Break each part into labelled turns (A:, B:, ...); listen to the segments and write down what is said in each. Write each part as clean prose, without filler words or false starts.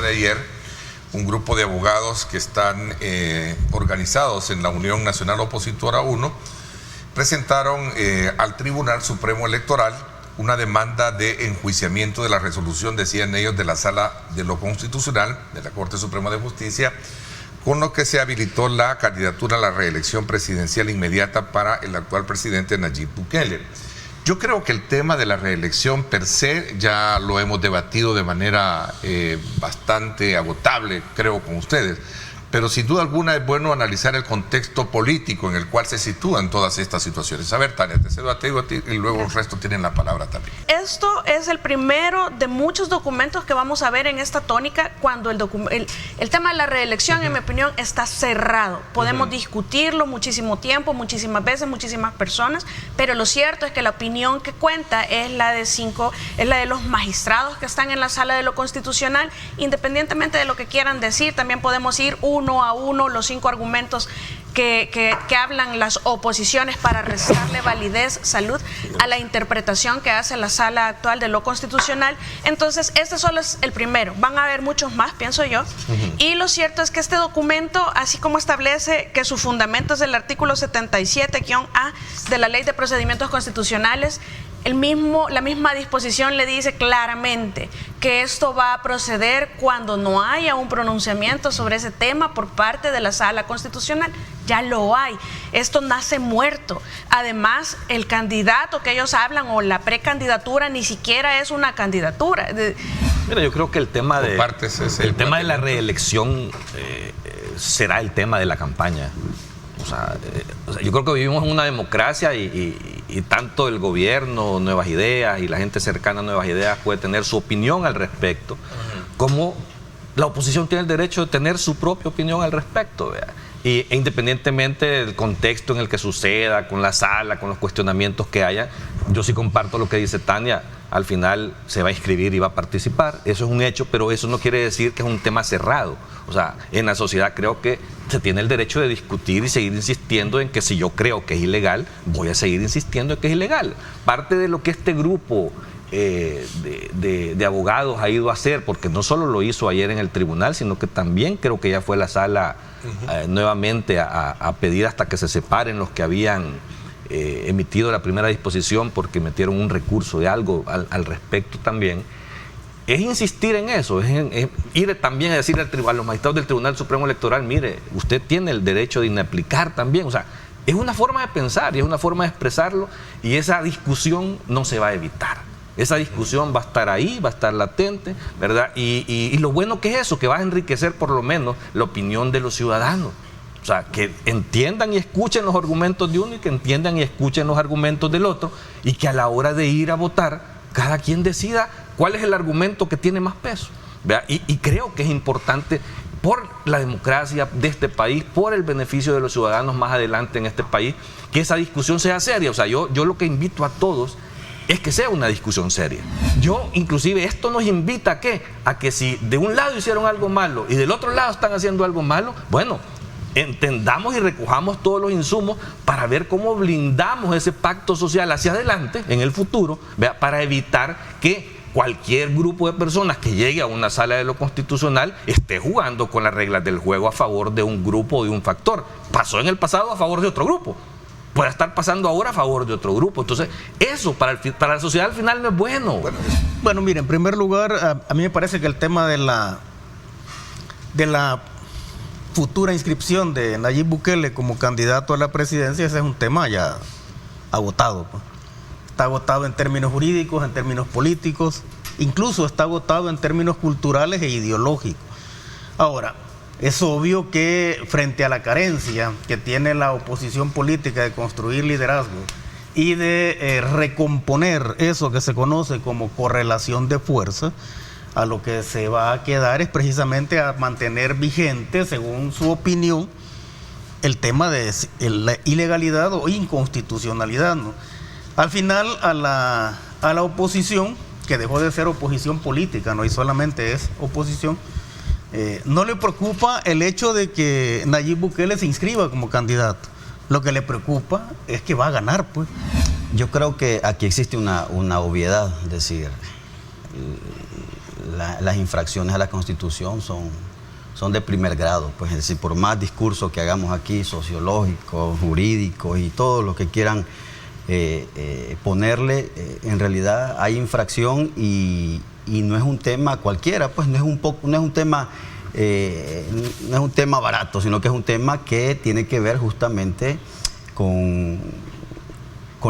A: de ayer, un grupo de abogados que están organizados en la Unión Nacional Opositora 1 presentaron al Tribunal Supremo Electoral una demanda de enjuiciamiento de la resolución, decían ellos, de la Sala de lo Constitucional de la Corte Suprema de Justicia, con lo que se habilitó la candidatura a la reelección presidencial inmediata para el actual presidente Nayib Bukele. Yo creo que el tema de la reelección per se ya lo hemos debatido de manera bastante agotable, creo, con ustedes. Pero sin duda alguna es bueno analizar el contexto político en el cual se sitúan todas estas situaciones. A ver, Tania, te cedo a ti y luego el resto tienen la palabra también.
B: Esto es el primero de muchos documentos que vamos a ver en esta tónica cuando el tema de la reelección, en mi opinión, está cerrado. Podemos discutirlo muchísimo tiempo, muchísimas veces, muchísimas personas, pero lo cierto es que la opinión que cuenta es la de los magistrados que están en la Sala de lo Constitucional. Independientemente de lo que quieran decir, también podemos ir uno a uno los 5 argumentos que hablan las oposiciones para restarle validez, salud, a la interpretación que hace la Sala actual de lo Constitucional. Entonces, este solo es el primero. Van a haber muchos más, pienso yo. Y lo cierto es que este documento, así como establece que su fundamento es el artículo 77-A de la Ley de Procedimientos Constitucionales, la misma disposición le dice claramente que esto va a proceder cuando no haya un pronunciamiento sobre ese tema por parte de la Sala Constitucional. Ya lo hay. Esto nace muerto. Además, el candidato que ellos hablan o la precandidatura ni siquiera es una candidatura.
C: Mira, yo creo que el tema de la reelección será el tema de la campaña. O sea, yo creo que vivimos en una democracia y tanto el gobierno, Nuevas Ideas y la gente cercana a Nuevas Ideas puede tener su opinión al respecto, como la oposición tiene el derecho de tener su propia opinión al respecto, ¿verdad? E independientemente del contexto en el que suceda, con la sala, con los cuestionamientos que haya, yo sí comparto lo que dice Tania. Al final se va a inscribir y va a participar, eso es un hecho, pero eso no quiere decir que es un tema cerrado. O sea, en la sociedad creo que se tiene el derecho de discutir y seguir insistiendo en que si yo creo que es ilegal, voy a seguir insistiendo en que es ilegal. Parte de lo que este grupo de abogados ha ido a hacer, porque no solo lo hizo ayer en el tribunal, sino que también creo que ya fue la sala nuevamente a pedir hasta que se separen los que habían emitido la primera disposición porque metieron un recurso de algo al respecto también, es insistir en eso, es ir también a decirle a los magistrados del Tribunal Supremo Electoral, mire, usted tiene el derecho de inaplicar también, o sea, es una forma de pensar y es una forma de expresarlo y esa discusión no se va a evitar. Esa discusión va a estar ahí, va a estar latente, ¿verdad? Y lo bueno que es eso, que va a enriquecer por lo menos la opinión de los ciudadanos. O sea, que entiendan y escuchen los argumentos de uno y que entiendan y escuchen los argumentos del otro y que a la hora de ir a votar, cada quien decida cuál es el argumento que tiene más peso, ¿verdad? Y creo que es importante por la democracia de este país, por el beneficio de los ciudadanos más adelante en este país, que esa discusión sea seria. O sea, yo lo que invito a todos es que sea una discusión seria. Yo, inclusive, esto nos invita ¿a qué? A que si de un lado hicieron algo malo y del otro lado están haciendo algo malo, bueno, entendamos y recojamos todos los insumos para ver cómo blindamos ese pacto social hacia adelante, en el futuro, ¿vea? Para evitar que cualquier grupo de personas que llegue a una sala de lo constitucional esté jugando con las reglas del juego a favor de un grupo o de un factor. Pasó en el pasado a favor de otro grupo, puede estar pasando ahora a favor de otro grupo. Entonces, eso para la sociedad al final no es bueno.
D: Bueno, mire, en primer lugar, a mí me parece que el tema de la futura inscripción de Nayib Bukele como candidato a la presidencia, ese es un tema ya agotado, pues. Está agotado en términos jurídicos, en términos políticos, incluso está agotado en términos culturales e ideológicos. Ahora, es obvio que frente a la carencia que tiene la oposición política de construir liderazgo y de recomponer eso que se conoce como correlación de fuerza, a lo que se va a quedar es precisamente a mantener vigente, según su opinión, el tema de la ilegalidad o inconstitucionalidad, ¿no? Al final, a la oposición, que dejó de ser oposición política, ¿no? Y solamente es oposición, no le preocupa el hecho de que Nayib Bukele se inscriba como candidato. Lo que le preocupa es que va a ganar, pues.
E: Yo creo que aquí existe una obviedad, es decir, las infracciones a la Constitución son de primer grado, pues es decir, por más discurso que hagamos aquí, sociológico, jurídico y todo lo que quieran ponerle, en realidad hay infracción y no es un tema cualquiera, pues no es un tema barato, sino que es un tema que tiene que ver justamente con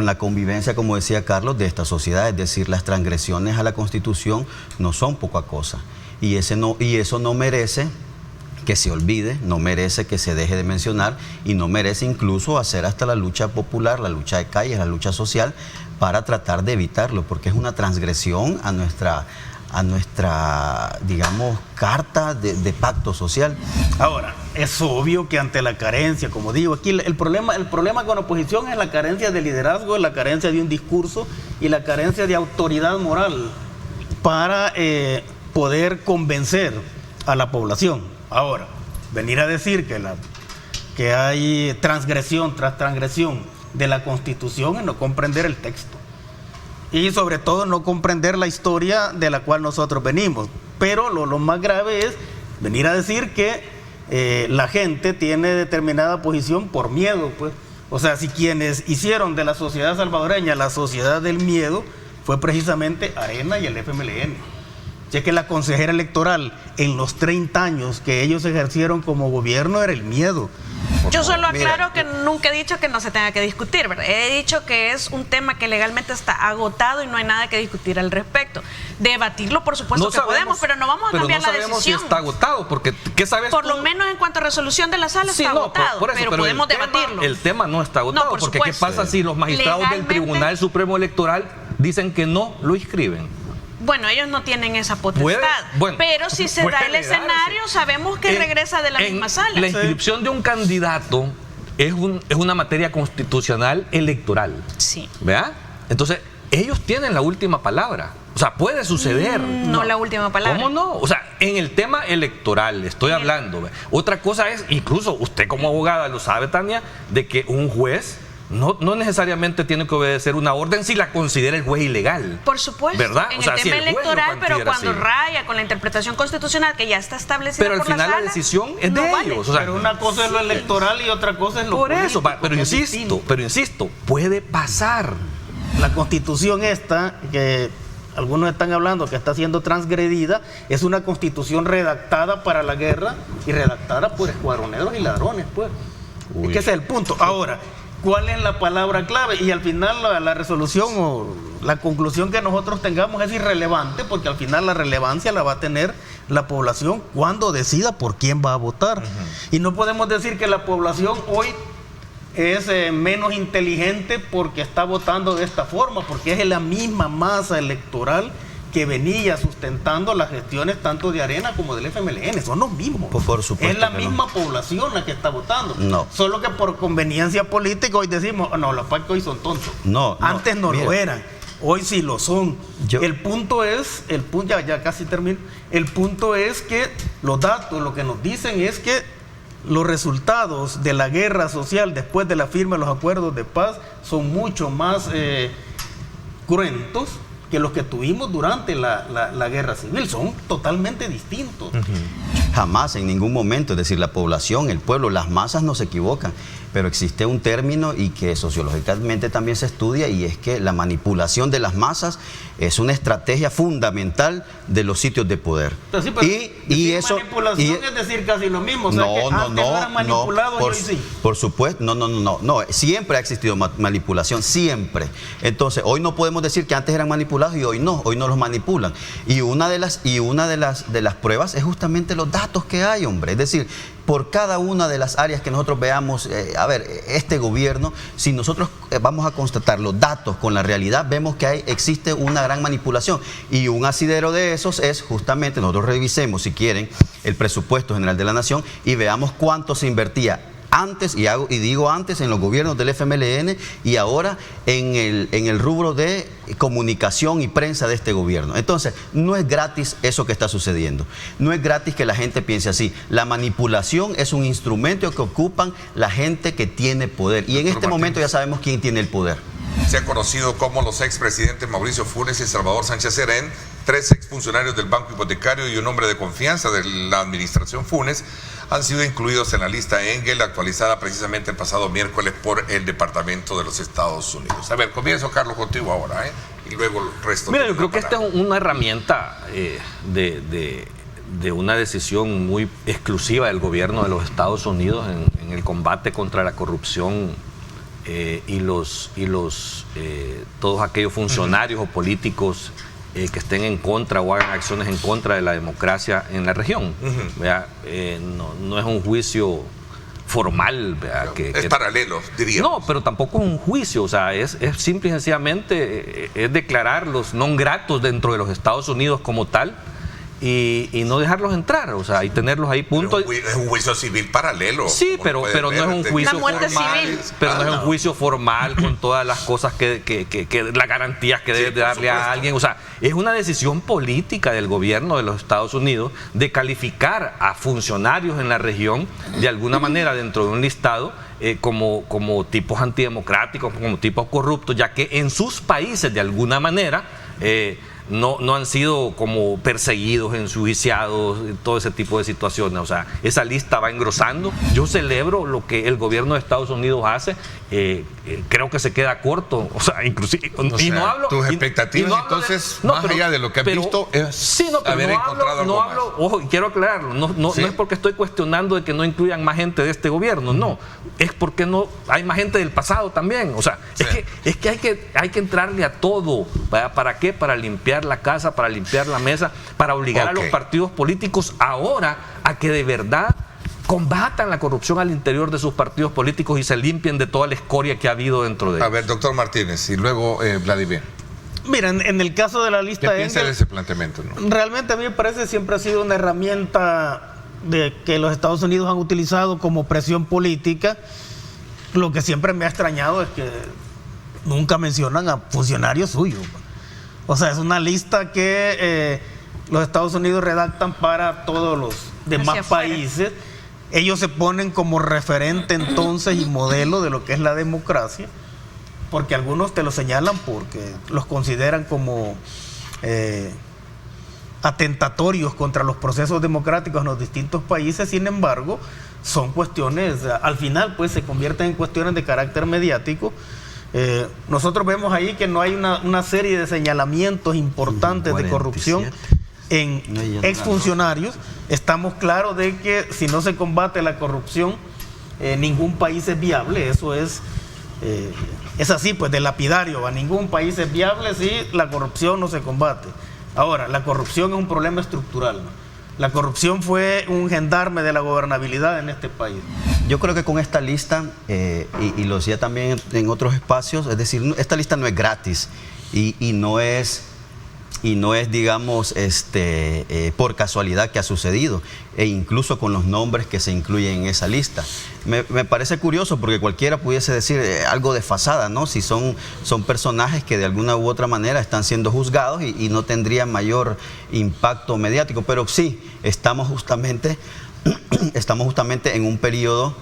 E: la convivencia, como decía Carlos, de esta sociedad. Es decir, las transgresiones a la Constitución no son poca cosa y eso no merece que se olvide, no merece que se deje de mencionar y no merece incluso hacer hasta la lucha popular, la lucha de calles, la lucha social para tratar de evitarlo, porque es una transgresión a nuestra digamos, carta de pacto social.
D: Ahora, es obvio que ante la carencia, como digo, aquí el problema con la oposición es la carencia de liderazgo, la carencia de un discurso y la carencia de autoridad moral para poder convencer a la población. Ahora, venir a decir que hay transgresión tras transgresión de la Constitución es no comprender el texto. Y sobre todo no comprender la historia de la cual nosotros venimos. Pero lo más grave es venir a decir que la gente tiene determinada posición por miedo, pues. O sea, si quienes hicieron de la sociedad salvadoreña la sociedad del miedo fue precisamente Arena y el FMLN. Ya que la consejera electoral en los 30 años que ellos ejercieron como gobierno era el miedo.
B: Yo solo aclaro que nunca he dicho que no se tenga que discutir, ¿verdad? He dicho que es un tema que legalmente está agotado y no hay nada que discutir al respecto. Debatirlo, por supuesto que podemos, pero no vamos a cambiar la decisión.
C: No sabemos si está agotado, porque ¿qué sabes
B: Por
C: tú?
B: lo menos en cuanto a resolución de la sala está agotado,
C: por eso,
B: pero podemos debatirlo.
C: El tema no está agotado, porque ¿qué pasa si los magistrados del Tribunal Supremo Electoral dicen que no lo inscriben?
B: Bueno, ellos no tienen esa potestad, pero si se da el escenario, sabemos que regresa de la misma sala.
C: La inscripción de un candidato es una materia constitucional electoral.
B: Sí.
C: ¿Verdad? Entonces, ellos tienen la última palabra. O sea, puede suceder.
B: No la última palabra.
C: ¿Cómo no? O sea, en el tema electoral estoy hablando. ¿Ve? Otra cosa es, incluso usted como abogada lo sabe, Tania, de que un juez no necesariamente tiene que obedecer una orden si la considera el juez ilegal.
B: Por supuesto,
C: ¿verdad?
B: En el tema electoral, pero cuando raya con la interpretación constitucional que ya está establecida
C: por la sala. Pero al final la decisión es de ellos. O sea,
D: pero una cosa es lo electoral y otra cosa es lo político.
C: Por eso, pero insisto, puede pasar.
D: La Constitución esta, que algunos están hablando que está siendo transgredida, es una Constitución redactada para la guerra y redactada por escuadroneros y ladrones, pues. Es que ese es el punto. Ahora, ¿cuál es la palabra clave? Y al final la resolución o la conclusión que nosotros tengamos es irrelevante, porque al final la relevancia la va a tener la población cuando decida por quién va a votar. Y no podemos decir que la población hoy es menos inteligente porque está votando de esta forma, porque es la misma masa electoral que venía sustentando las gestiones tanto de Arena como del FMLN, son los mismos.
E: Por supuesto.
D: Es la misma población la que está votando.
E: No.
D: Solo que por conveniencia política hoy decimos, no, los pactos hoy son tontos. Antes no lo eran, hoy sí lo son. El punto es, ya casi termino, el punto es que los datos lo que nos dicen es que los resultados de la guerra social después de la firma de los acuerdos de paz son mucho más cruentos que los que tuvimos durante la guerra civil. Son totalmente distintos.
E: Jamás, en ningún momento, es decir, la población, el pueblo, las masas no se equivocan, pero existe un término y que sociológicamente también se estudia, y es que la manipulación de las masas es una estrategia fundamental de los sitios de poder.
D: Pero sí, pero y eso manipulación es decir casi lo mismo. O sea,
E: por supuesto, no, siempre ha existido manipulación, siempre. Entonces, hoy no podemos decir que antes eran manipulados y hoy no los manipulan. Y una de las pruebas es justamente los datos que hay, hombre. Es decir, por cada una de las áreas que nosotros veamos, este gobierno, si nosotros vamos a constatar los datos con la realidad, vemos que existe una gran manipulación. Y un asidero de esos es justamente, nosotros revisemos, si quieren, el presupuesto general de la Nación y veamos cuánto se invertía antes, y digo antes, en los gobiernos del FMLN y ahora en el rubro de comunicación y prensa de este gobierno. Entonces, no es gratis eso que está sucediendo. No es gratis que la gente piense así. La manipulación es un instrumento que ocupan la gente que tiene poder. Y en este momento ya sabemos quién tiene el poder.
A: se ha conocido como los expresidentes Mauricio Funes y Salvador Sánchez Serén, 3 exfuncionarios del Banco Hipotecario y un hombre de confianza de la administración Funes, han sido incluidos en la lista Engel, actualizada precisamente el pasado miércoles por el Departamento de los Estados Unidos. A ver, comienzo, Carlos, contigo ahora, y luego el resto.
C: Mira, yo creo que esta es una herramienta de una decisión muy exclusiva del gobierno de los Estados Unidos en el combate contra la corrupción y todos aquellos funcionarios o políticos que estén en contra o hagan acciones en contra de la democracia en la región. No es un juicio formal.
A: Es paralelo, diríamos.
C: No, pero tampoco es un juicio, o sea, es simple y sencillamente es declararlos non gratos dentro de los Estados Unidos como tal. Y no dejarlos entrar, o sea, y tenerlos ahí punto.
A: Es un juicio civil paralelo.
C: Sí, pero no es un juicio formal.
B: Civil.
C: Pero no es un juicio formal con todas las cosas las garantías que debe darle a alguien. O sea, es una decisión política del gobierno de los Estados Unidos de calificar a funcionarios en la región de alguna manera dentro de un listado como tipos antidemocráticos, como tipos corruptos, ya que en sus países de alguna manera no han sido como perseguidos, enjuiciados, todo ese tipo de situaciones. O sea, esa lista va engrosando. Yo celebro lo que el gobierno de Estados Unidos hace. Creo que se queda corto. O sea, inclusive.
A: Tus expectativas, entonces, más allá de lo que has visto, es haber encontrado algo más.
C: Ojo, y quiero aclararlo. No es porque estoy cuestionando de que no incluyan más gente de este gobierno. No. Es porque no hay más gente del pasado también. O sea, es que hay que entrarle a todo. ¿Para qué? Para limpiar la casa, para limpiar la mesa, para obligar a los partidos políticos ahora a que de verdad combatan la corrupción al interior de sus partidos políticos y se limpien de toda la escoria que ha habido dentro de ellos.
A: A ver, doctor Martínez, y luego Vladimir.
D: Mira, en el caso de la lista
A: ¿qué piensa de ese planteamiento?
D: Realmente a mí me parece siempre ha sido una herramienta de que los Estados Unidos han utilizado como presión política. Lo que siempre me ha extrañado es que nunca mencionan a funcionarios suyos. O sea, es una lista que los Estados Unidos redactan para todos los demás países. Ellos se ponen como referente entonces y modelo de lo que es la democracia, porque algunos te lo señalan porque los consideran como atentatorios contra los procesos democráticos en los distintos países. Sin embargo, son cuestiones, al final pues se convierten en cuestiones de carácter mediático. Nosotros vemos ahí que no hay una serie de señalamientos importantes de corrupción en exfuncionarios. Estamos claros de que si no se combate la corrupción, ningún país es viable. Eso es así, pues de lapidario. A ningún país es viable si la corrupción no se combate. Ahora, la corrupción es un problema estructural, ¿no? La corrupción fue un gendarme de la gobernabilidad en este país.
E: Yo creo que con esta lista, y lo decía también en otros espacios, es decir, esta lista no es gratis y no es, digamos, por casualidad que ha sucedido, e incluso con los nombres que se incluyen en esa lista. Me parece curioso porque cualquiera pudiese decir algo desfasada, ¿no? Si son personajes que de alguna u otra manera están siendo juzgados y no tendrían mayor impacto mediático, pero sí, estamos justamente en un periodo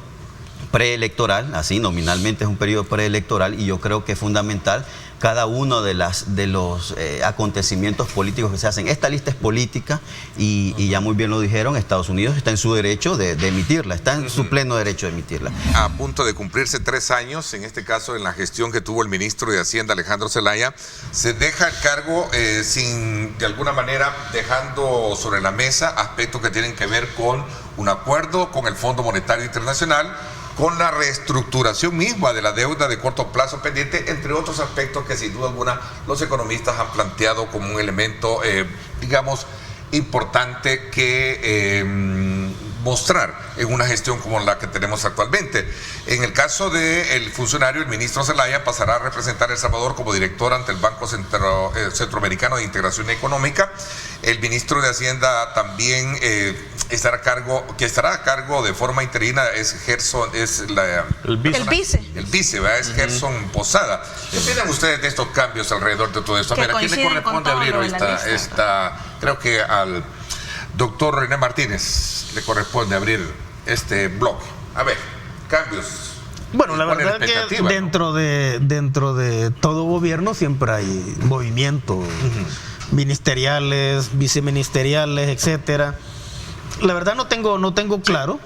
E: preelectoral, así nominalmente es un periodo preelectoral, y yo creo que es fundamental cada uno de los acontecimientos políticos que se hacen. Esta lista es política y ya muy bien lo dijeron, Estados Unidos está en su derecho de emitirla, está en su pleno derecho de emitirla.
A: A punto de cumplirse 3 años, en este caso en la gestión que tuvo el ministro de Hacienda, Alejandro Zelaya, se deja el cargo de alguna manera dejando sobre la mesa aspectos que tienen que ver con un acuerdo con el Fondo Monetario Internacional, con la reestructuración misma de la deuda de corto plazo pendiente, entre otros aspectos que sin duda alguna los economistas han planteado como un elemento, digamos, importante que mostrar en una gestión como la que tenemos actualmente. En el caso del funcionario, el ministro Zelaya pasará a representar a El Salvador como director ante el Banco Centroamericano de Integración Económica. El ministro de Hacienda también estará a cargo de forma interina, es Gerson,
B: el vice.
A: El vice, ¿verdad? Es Gerson Posada. ¿Qué opinan ustedes de estos cambios alrededor de todo esto? A quién le corresponde abrir esta? Creo que al doctor René Martínez le corresponde abrir este bloque. A ver, cambios.
D: Bueno, la verdad es que dentro de todo gobierno siempre hay movimientos ministeriales, viceministeriales, etcétera. La verdad no tengo claro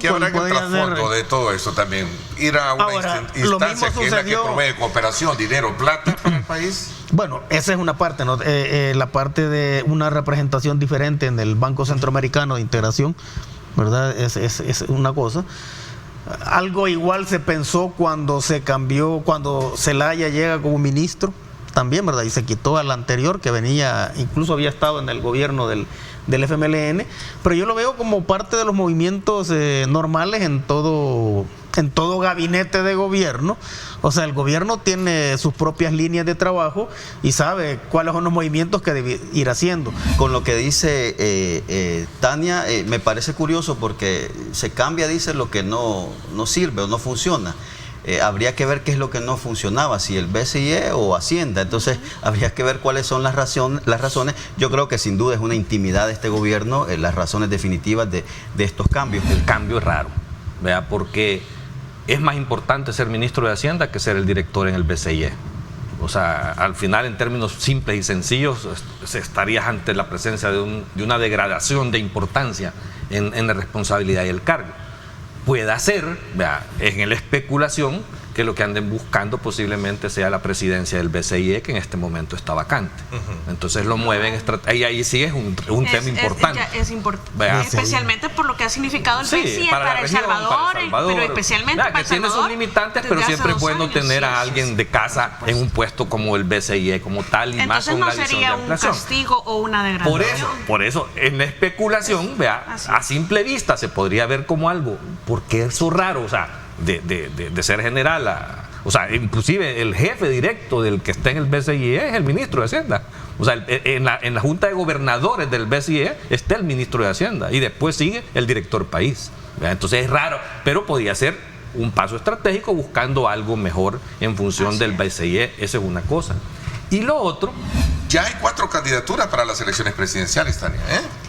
A: ¿Qué habrá en el trasfondo de todo eso también? Ir a una instancia que es la que provee cooperación, dinero, plata para el país.
D: Bueno, esa es una parte, ¿no? La parte de una representación diferente en el Banco Centroamericano de Integración, ¿verdad? Es una cosa. Algo igual se pensó cuando se cambió, cuando Zelaya llega como ministro, también, ¿verdad? Y se quitó al anterior que venía, incluso había estado en el gobierno del FMLN, pero yo lo veo como parte de los movimientos normales en todo gabinete de gobierno. O sea, el gobierno tiene sus propias líneas de trabajo y sabe cuáles son los movimientos que debe ir haciendo.
E: Con lo que dice Tania, me parece curioso porque se cambia, dice, lo que no sirve o no funciona. Habría que ver qué es lo que no funcionaba, si el BCE o Hacienda. Entonces habría que ver cuáles son las razones. Yo creo que sin duda es una intimidad de este gobierno las razones definitivas de estos cambios.
C: El cambio es raro, ¿verdad? Porque es más importante ser ministro de Hacienda que ser el director en el BCE. O sea, al final, en términos simples y sencillos, estarías ante la presencia de una degradación de importancia en la responsabilidad y el cargo. Puede ser, vea, en la especulación, que lo que anden buscando posiblemente sea la presidencia del BCE, que en este momento está vacante. Entonces lo mueven, y ahí sí es un tema importante.
B: Es importante, especialmente por lo que ha significado el BCE para El Salvador, pero especialmente para El Salvador.
C: Que tiene sus limitantes, pero siempre es bueno tener a alguien de casa en un puesto como el BCE, como tal, y más con una visión de ampliación.
B: Entonces no sería un castigo o una degradación.
C: Por eso, en la especulación, vea, a simple vista se podría ver como algo, porque eso raro, o sea, de ser general, o sea, inclusive el jefe directo del que está en el BCE es el ministro de Hacienda. O sea, en la Junta de Gobernadores del BCE está el ministro de Hacienda y después sigue el director país. Entonces es raro, pero podría ser un paso estratégico buscando algo mejor en función del BCE. Esa es una cosa. Y lo otro...
A: Ya hay 4 candidaturas para las elecciones presidenciales, Tania.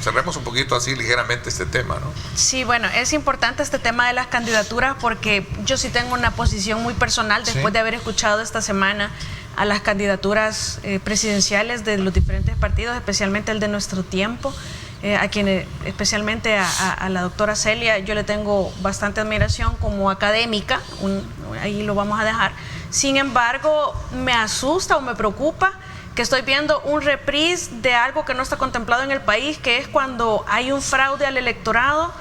A: Cerremos un poquito así ligeramente este tema, ¿no?
B: Sí, bueno, es importante este tema de las candidaturas porque yo sí tengo una posición muy personal después de haber escuchado esta semana a las candidaturas presidenciales de los diferentes partidos, especialmente el de Nuestro Tiempo, a quien, especialmente a la doctora Celia, yo le tengo bastante admiración como académica, ahí lo vamos a dejar. Sin embargo, me asusta o me preocupa que estoy viendo un reprise de algo que no está contemplado en el país, que es cuando hay un fraude al electorado,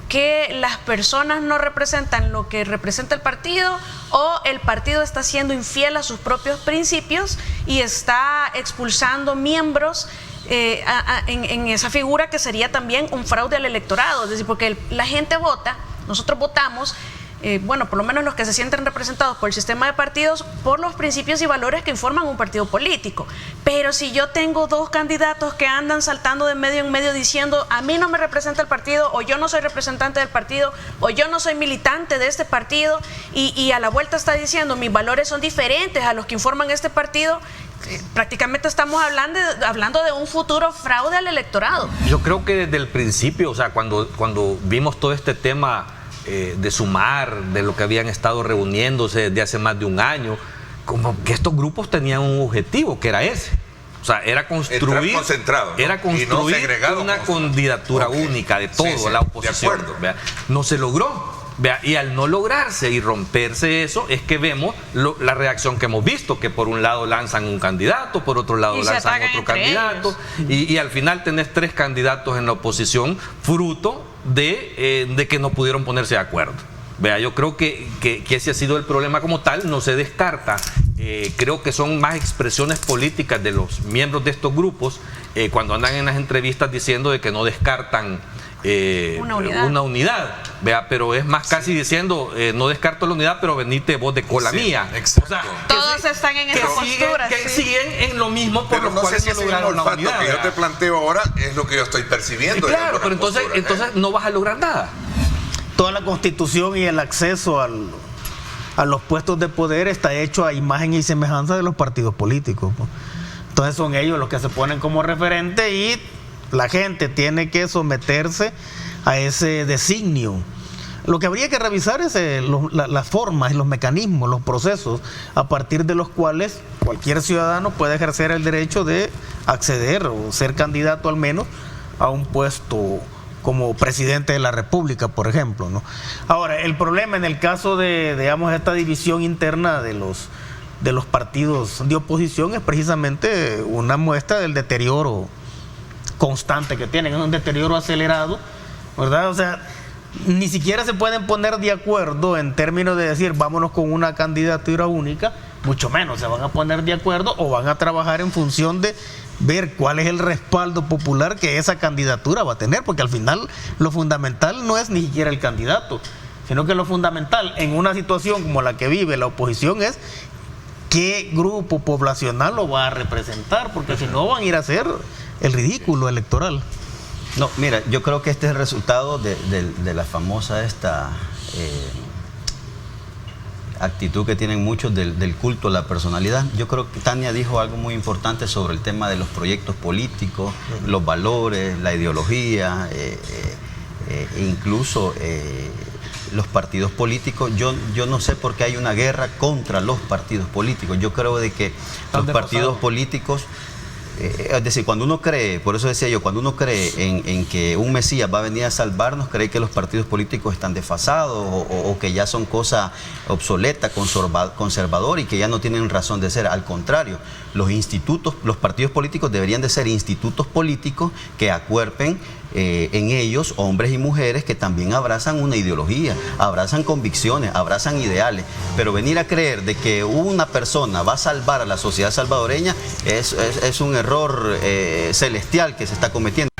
B: que las personas no representan lo que representa el partido o el partido está siendo infiel a sus propios principios y está expulsando miembros en esa figura que sería también un fraude al electorado. Es decir, porque la gente vota, nosotros votamos, bueno, por lo menos los que se sienten representados por el sistema de partidos, por los principios y valores que informan un partido político. Pero si yo tengo 2 candidatos que andan saltando de medio en medio diciendo a mí no me representa el partido, o yo no soy representante del partido, o yo no soy militante de este partido, y a la vuelta está diciendo mis valores son diferentes a los que informan este partido, prácticamente estamos hablando de un futuro fraude al electorado.
C: Yo creo que desde el principio, o sea, cuando vimos todo este tema de sumar, de lo que habían estado reuniéndose desde hace más de un año, como que estos grupos tenían un objetivo, que era ese. O sea, era construir una candidatura única de toda la oposición. No se logró. Y al no lograrse y romperse eso, es que vemos la reacción que hemos visto, que por un lado lanzan un candidato, por otro lado lanzan otro candidato, y al final tenés 3 candidatos en la oposición, fruto de que no pudieron ponerse de acuerdo. Yo creo que ese ha sido el problema como tal, no se descarta. Creo que son más expresiones políticas de los miembros de estos grupos cuando andan en las entrevistas diciendo de que no descartan una unidad, pero es más casi diciendo no descarto la unidad, pero venite vos de cola mía.
B: O sea, todos están en esa postura,
C: siguen en lo mismo por
A: pero
C: los cuales no lograron la unidad.
A: Lo que yo te planteo ahora es lo que yo estoy percibiendo.
C: Claro, pero entonces no vas a lograr nada.
D: Toda la constitución y el acceso a los puestos de poder está hecho a imagen y semejanza de los partidos políticos. Entonces son ellos los que se ponen como referente y la gente tiene que someterse a ese designio. Lo que habría que revisar es las formas, los mecanismos, los procesos a partir de los cuales cualquier ciudadano puede ejercer el derecho de acceder o ser candidato al menos a un puesto como presidente de la República, por ejemplo, ¿no? Ahora, el problema en el caso de, digamos, esta división interna de los partidos de oposición es precisamente una muestra del deterioro constante que tienen, es un deterioro acelerado, ¿verdad? O sea, ni siquiera se pueden poner de acuerdo en términos de decir vámonos con una candidatura única, mucho menos se van a poner de acuerdo o van a trabajar en función de ver cuál es el respaldo popular que esa candidatura va a tener, porque al final lo fundamental no es ni siquiera el candidato, sino que lo fundamental en una situación como la que vive la oposición es qué grupo poblacional lo va a representar, porque si no van a ir a hacer el ridículo electoral.
E: No, mira, yo creo que este es el resultado de la famosa actitud que tienen muchos del culto a la personalidad. Yo creo que Tania dijo algo muy importante sobre el tema de los proyectos políticos, los valores, la ideología, incluso los partidos políticos. Yo no sé por qué hay una guerra contra los partidos políticos. Yo creo de que los partidos políticos... es decir, cuando uno cree, por eso decía yo, cuando uno cree en que un Mesías va a venir a salvarnos, cree que los partidos políticos están desfasados o que ya son cosa obsoleta, conservador y que ya no tienen razón de ser. Al contrario, los partidos políticos deberían de ser institutos políticos que acuerpen en ellos hombres y mujeres que también abrazan una ideología, abrazan convicciones, abrazan ideales, pero venir a creer de que una persona va a salvar a la sociedad salvadoreña es un error celestial que se está cometiendo.